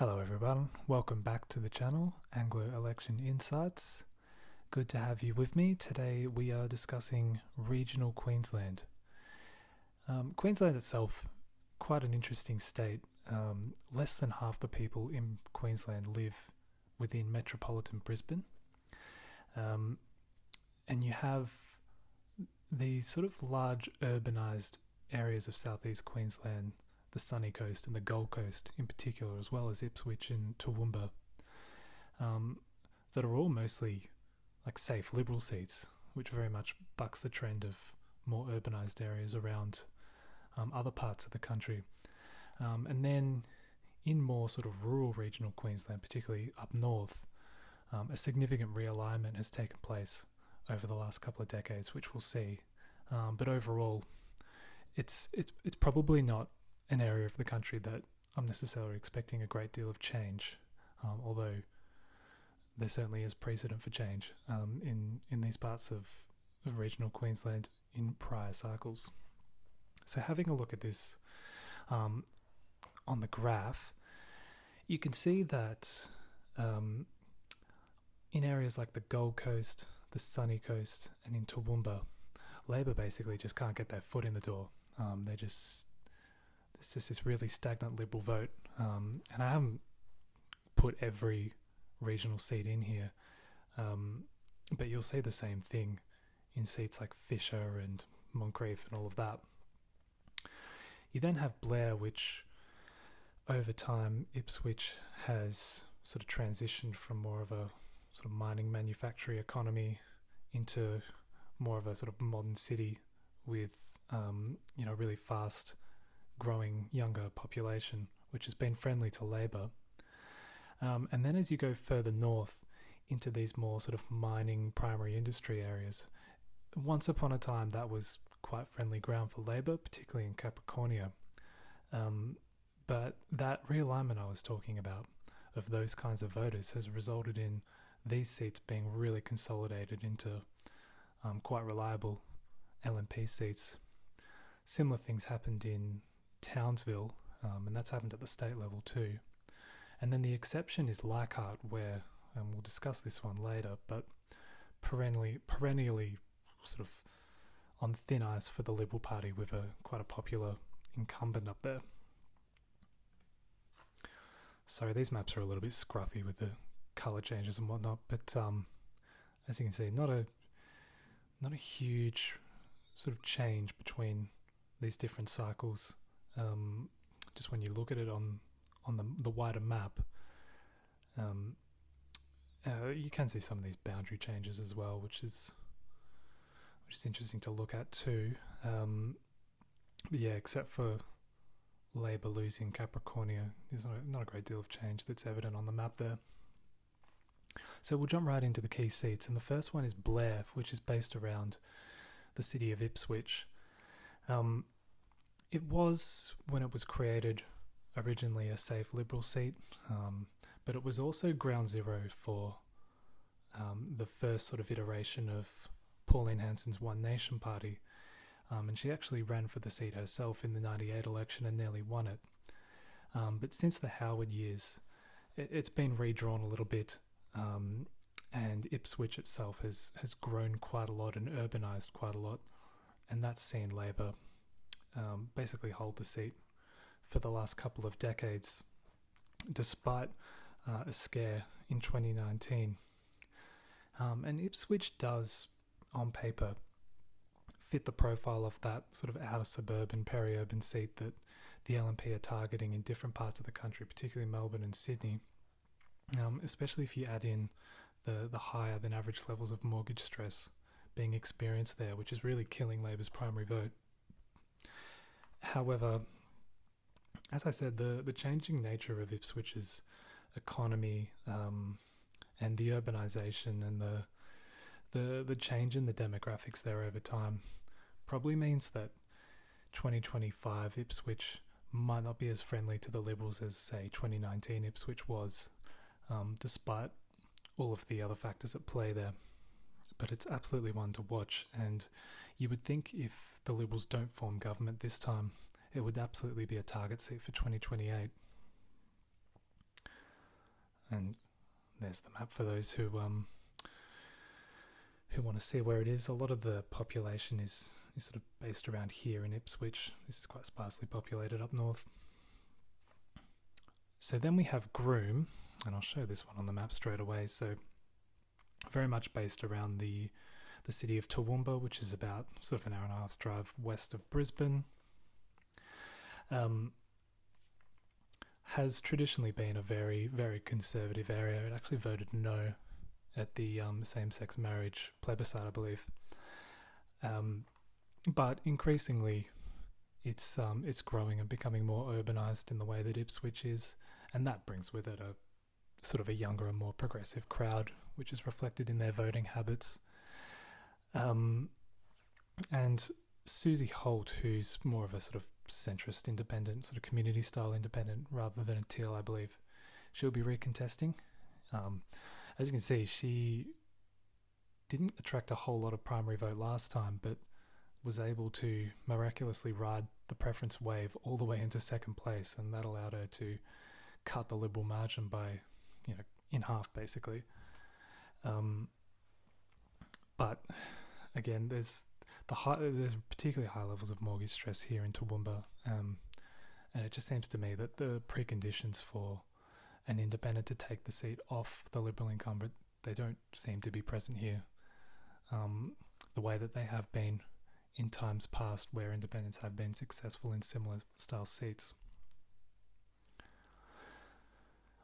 Hello everyone, welcome back to the channel, Anglo Election Insights. Good to have you with me. Today we are discussing regional Queensland. Queensland itself, quite an interesting state. Less than half the people in Queensland live within metropolitan Brisbane. And you have these sort of large urbanised areas of southeast Queensland, the sunny coast and the Gold Coast in particular, as well as Ipswich and Toowoomba, that are all mostly like safe Liberal seats, which very much bucks the trend of more urbanised areas around other parts of the country. And then in more sort of rural regional Queensland, particularly up north, a significant realignment has taken place over the last couple of decades, which we'll see. But overall, it's probably not an area of the country that I'm necessarily expecting a great deal of change, although there certainly is precedent for change in these parts of regional Queensland in prior cycles. So having a look at this on the graph, you can see that in areas like the Gold Coast, the sunny coast, and in Toowoomba, Labor basically just can't get their foot in the door. It's just this really stagnant Liberal vote, and I haven't put every regional seat in here, but you'll see the same thing in seats like Fisher and Moncrief and all of that. You then have Blair, which over time Ipswich has sort of transitioned from more of a sort of mining manufacturing economy into more of a sort of modern city with really fast growing younger population, which has been friendly to Labor. And then as you go further north into these more sort of mining primary industry areas, once upon a time that was quite friendly ground for Labor, particularly in Capricornia. But that realignment I was talking about of those kinds of voters has resulted in these seats being really consolidated into quite reliable LNP seats. Similar things happened in Townsville, and that's happened at the state level too. And then the exception is Leichhardt, where, and we'll discuss this one later, but perennially sort of on thin ice for the Liberal Party with quite a popular incumbent up there. Sorry, these maps are a little bit scruffy with the colour changes and whatnot, but as you can see, not a huge sort of change between these different cycles. Just when you look at it on the wider map, you can see some of these boundary changes as well, which is interesting to look at too. But yeah, except for Labor losing Capricornia, there's not a great deal of change that's evident on the map there. So we'll jump right into the key seats, and the first one is Blair, which is based around the city of Ipswich. It was, when it was created, originally a safe Liberal seat, but it was also ground zero for the first sort of iteration of Pauline Hanson's One Nation Party, and she actually ran for the seat herself in the 98 election and nearly won it. But since the Howard years, it's been redrawn a little bit, and Ipswich itself has grown quite a lot and urbanised quite a lot, and that's seen Labor basically hold the seat for the last couple of decades, despite a scare in 2019. And Ipswich does, on paper, fit the profile of that sort of outer suburban, peri-urban seat that the LNP are targeting in different parts of the country, particularly Melbourne and Sydney, especially if you add in the higher than average levels of mortgage stress being experienced there, which is really killing Labor's primary vote. However, as I said, the changing nature of Ipswich's economy and the urbanisation and the change in the demographics there over time probably means that 2025 Ipswich might not be as friendly to the Liberals as, say, 2019 Ipswich was, despite all of the other factors at play there. But it's absolutely one to watch, and you would think if the Liberals don't form government this time, it would absolutely be a target seat for 2028. And there's the map for those who want to see where it is. A lot of the population is sort of based around here in Ipswich. This is quite sparsely populated up north. So then we have Groom, and I'll show this one on the map straight away. So very much based around the city of Toowoomba, which is about sort of an hour and a half's drive west of Brisbane. Has traditionally been a very, very conservative area. It actually voted no at the same-sex marriage plebiscite, I believe. But increasingly, it's growing and becoming more urbanised in the way that Ipswich is, and that brings with it a sort of a younger and more progressive crowd, which is reflected in their voting habits. And Susie Holt, who's more of a sort of centrist independent, sort of community style independent rather than a Teal, I believe, she'll be recontesting. As you can see, she didn't attract a whole lot of primary vote last time, but was able to miraculously ride the preference wave all the way into second place, and that allowed her to cut the Liberal margin by, in half basically. But again, there's particularly high levels of mortgage stress here in Toowoomba, and it just seems to me that the preconditions for an independent to take the seat off the Liberal incumbent, they don't seem to be present here, the way that they have been in times past where independents have been successful in similar style seats.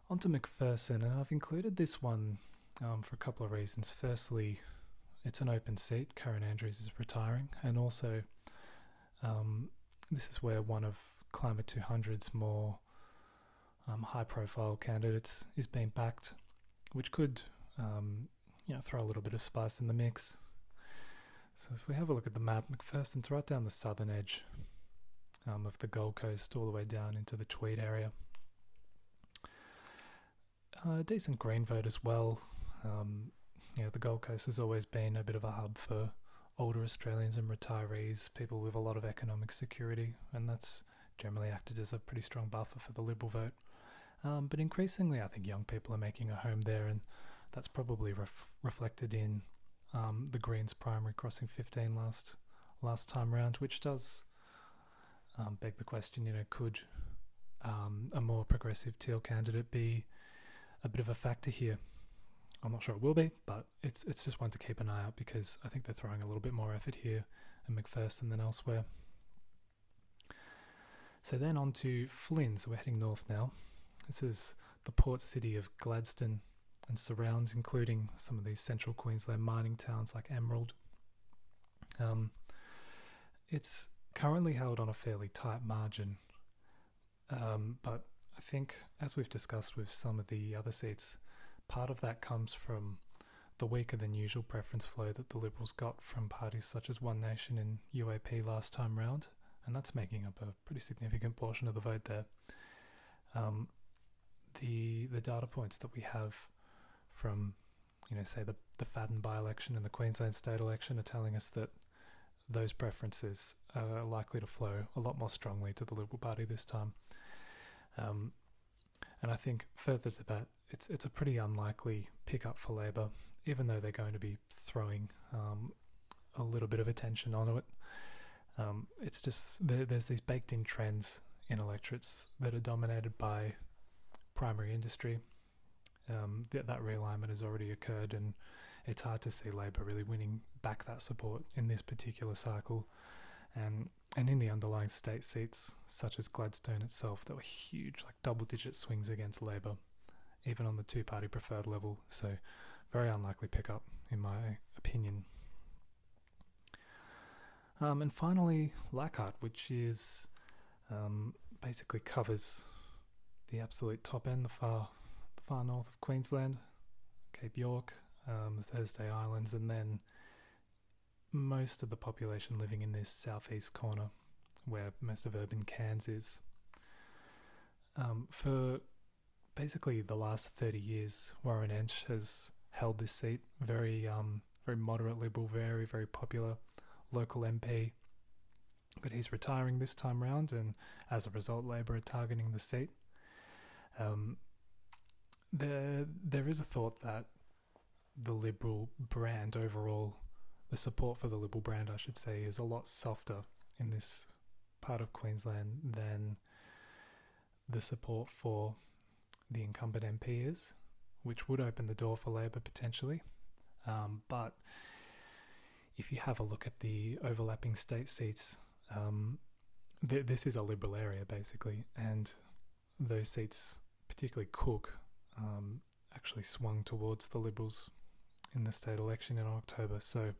On to McPherson, and I've included this one for a couple of reasons. Firstly, it's an open seat. Karen Andrews is retiring, and also this is where one of Climate 200's more high-profile candidates is being backed, which could throw a little bit of spice in the mix. So if we have a look at the map, McPherson's right down the southern edge of the Gold Coast, all the way down into the Tweed area. Decent green vote as well. The Gold Coast has always been a bit of a hub for older Australians and retirees, people with a lot of economic security, and that's generally acted as a pretty strong buffer for the Liberal vote. But increasingly, I think young people are making a home there, and that's probably reflected in the Greens primary crossing 15 last time round, which does beg the question, could a more progressive Teal candidate be a bit of a factor here? I'm not sure it will be, but it's just one to keep an eye out, because I think they're throwing a little bit more effort here in McPherson than elsewhere. So then on to Flynn, so we're heading north now. This is the port city of Gladstone and surrounds, including some of these central Queensland mining towns like Emerald. It's currently held on a fairly tight margin, but I think, as we've discussed with some of the other seats, part of that comes from the weaker than usual preference flow that the Liberals got from parties such as One Nation and UAP last time round, and that's making up a pretty significant portion of the vote there. The data points that we have from, say the Fadden by-election and the Queensland state election are telling us that those preferences are likely to flow a lot more strongly to the Liberal Party this time. And I think further to that, it's a pretty unlikely pickup for Labor, even though they're going to be throwing a little bit of attention onto it. It's just there's these baked-in trends in electorates that are dominated by primary industry. That realignment has already occurred, and it's hard to see Labor really winning back that support in this particular cycle. And in the underlying state seats, such as Gladstone itself, there were huge, like double-digit swings against Labor, even on the two-party preferred level. So very unlikely pickup, in my opinion. And finally, Leichhardt, which is basically covers the absolute top end, the far north of Queensland, Cape York, the Thursday Islands, and then most of the population living in this southeast corner where most of urban Cairns is. For basically the last 30 years, Warren Entsch has held this seat, very moderate Liberal, very, very popular local MP, but he's retiring this time round, and as a result Labor are targeting the seat. there is a thought that the Liberal brand overall, the support for the Liberal brand, I should say, is a lot softer in this part of Queensland than the support for the incumbent MP is, which would open the door for Labor potentially. But if you have a look at the overlapping state seats, this is a Liberal area basically, and those seats, particularly Cook, actually swung towards the Liberals in the state election in October. So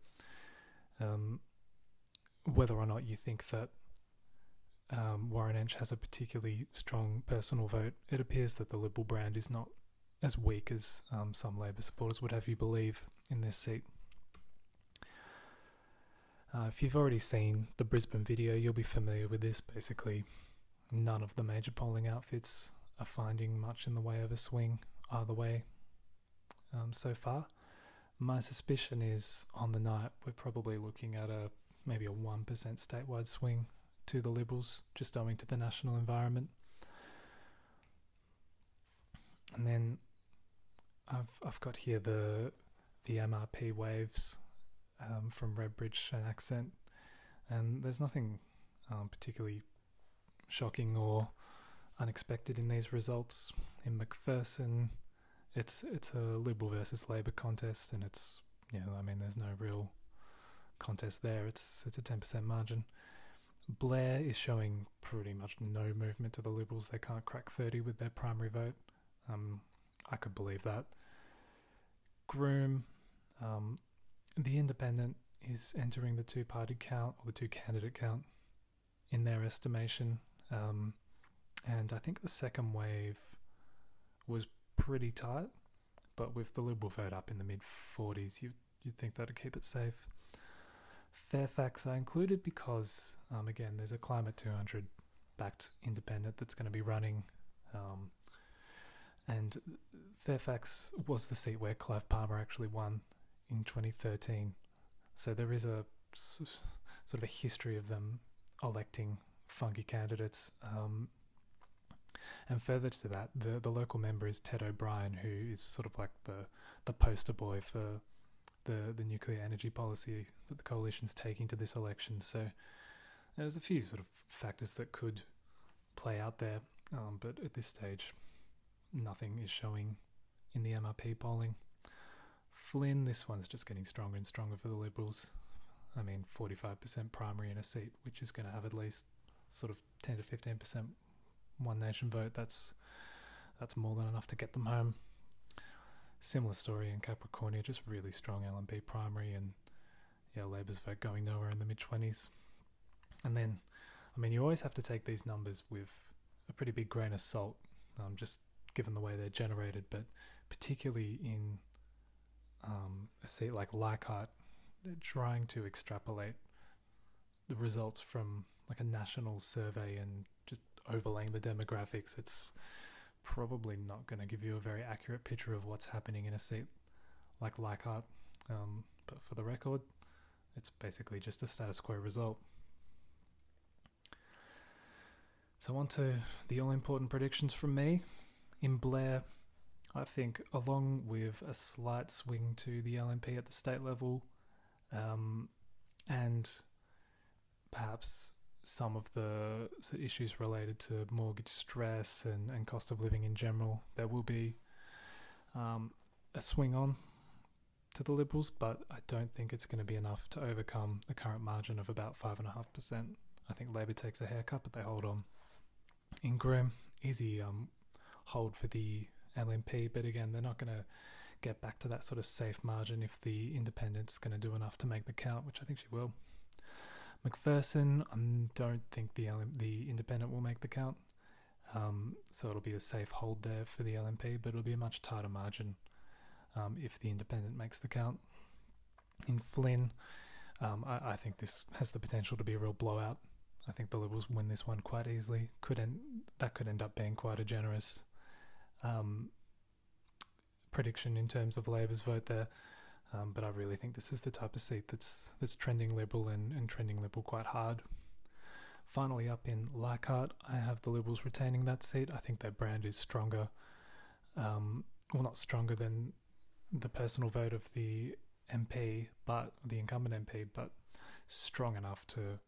whether or not you think that Warren Entsch has a particularly strong personal vote, it appears that the Liberal brand is not as weak as some Labor supporters would have you believe in this seat. If you've already seen the Brisbane video, you'll be familiar with this. Basically, none of the major polling outfits are finding much in the way of a swing either way so far. My suspicion is on the night we're probably looking at maybe a 1% statewide swing to the Liberals, just owing to the national environment. And then I've got here the MRP waves from Redbridge and Accent, and there's nothing particularly shocking or unexpected in these results. In McPherson, it's a Liberal versus Labor contest, and there's no real contest there. It's a 10% margin. Blair is showing pretty much no movement to the Liberals. They can't crack 30 with their primary vote. I could believe that. Groom, the independent is entering the two-party count, or the two-candidate count, in their estimation. And I think the second wave was pretty tight, but with the Liberal vote up in the mid-40s, you'd think that'd keep it safe. Fairfax I included because, again, there's a Climate 200 backed independent that's going to be running, and Fairfax was the seat where Clive Palmer actually won in 2013, so there is a sort of a history of them electing funky candidates, and further to that, the local member is Ted O'Brien, who is sort of like the poster boy for the nuclear energy policy that the coalition's taking to this election. So there's a few sort of factors that could play out there, but at this stage, nothing is showing in the MRP polling. Flynn, this one's just getting stronger and stronger for the Liberals. I mean, 45% primary in a seat, which is going to have at least sort of 10 to 15% One Nation vote. That's more than enough to get them home. Similar story in Capricornia, just really strong LNP primary, and Labor's vote going nowhere in the mid-20s. And then, I mean, you always have to take these numbers with a pretty big grain of salt, just given the way they're generated, but particularly in a seat like Leichhardt, they're trying to extrapolate the results from like a national survey and just overlaying the demographics. It's probably not going to give you a very accurate picture of what's happening in a seat like Leichhardt, but for the record, it's basically just a status quo result. So on to the all-important predictions from me. In Blair, I think along with a slight swing to the LNP at the state level, and perhaps some of the issues related to mortgage stress and cost of living in general, there will be a swing on to the Liberals, but I don't think it's going to be enough to overcome the current margin of about 5.5%. I think Labor takes a haircut, but they hold on. In Groom, easy hold for the LNP, but again, they're not going to get back to that sort of safe margin if the independent's going to do enough to make the count, which I think she will. McPherson, I don't think the independent will make the count, so it'll be a safe hold there for the LNP, but it'll be a much tighter margin if the independent makes the count. In Flynn, I think this has the potential to be a real blowout. I think the Liberals win this one quite easily. That could end up being quite a generous prediction in terms of Labor's vote there. But I really think this is the type of seat that's trending Liberal and trending Liberal quite hard. Finally, up in Leichhardt, I have the Liberals retaining that seat. I think their brand is stronger. well, not stronger than the personal vote of the MP, but the incumbent MP, but strong enough to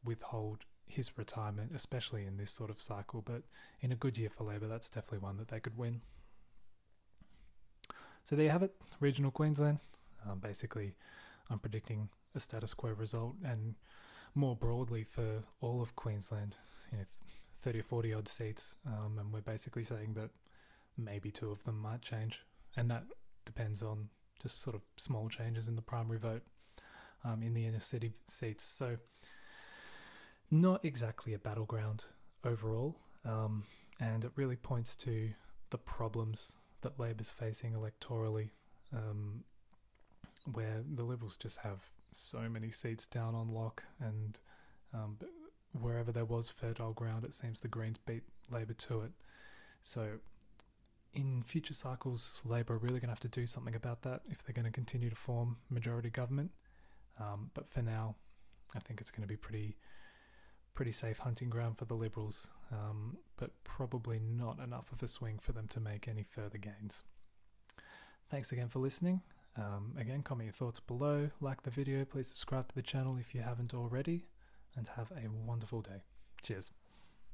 withhold his retirement, especially in this sort of cycle. But in a good year for Labor, that's definitely one that they could win. So there you have it, regional Queensland. Basically, I'm predicting a status quo result, and more broadly for all of Queensland, 30 or 40 odd seats, and we're basically saying that maybe 2 of them might change, and that depends on just sort of small changes in the primary vote in the inner city seats. So not exactly a battleground overall, and it really points to the problems that Labor's facing electorally, where the Liberals just have so many seats down on lock, and wherever there was fertile ground, it seems the Greens beat Labor to it. So in future cycles, Labor are really going to have to do something about that if they're going to continue to form majority government. But for now, I think it's going to be pretty safe hunting ground for the Liberals, but probably not enough of a swing for them to make any further gains. Thanks again for listening. Again, comment your thoughts below, like the video, please subscribe to the channel if you haven't already, and have a wonderful day. Cheers.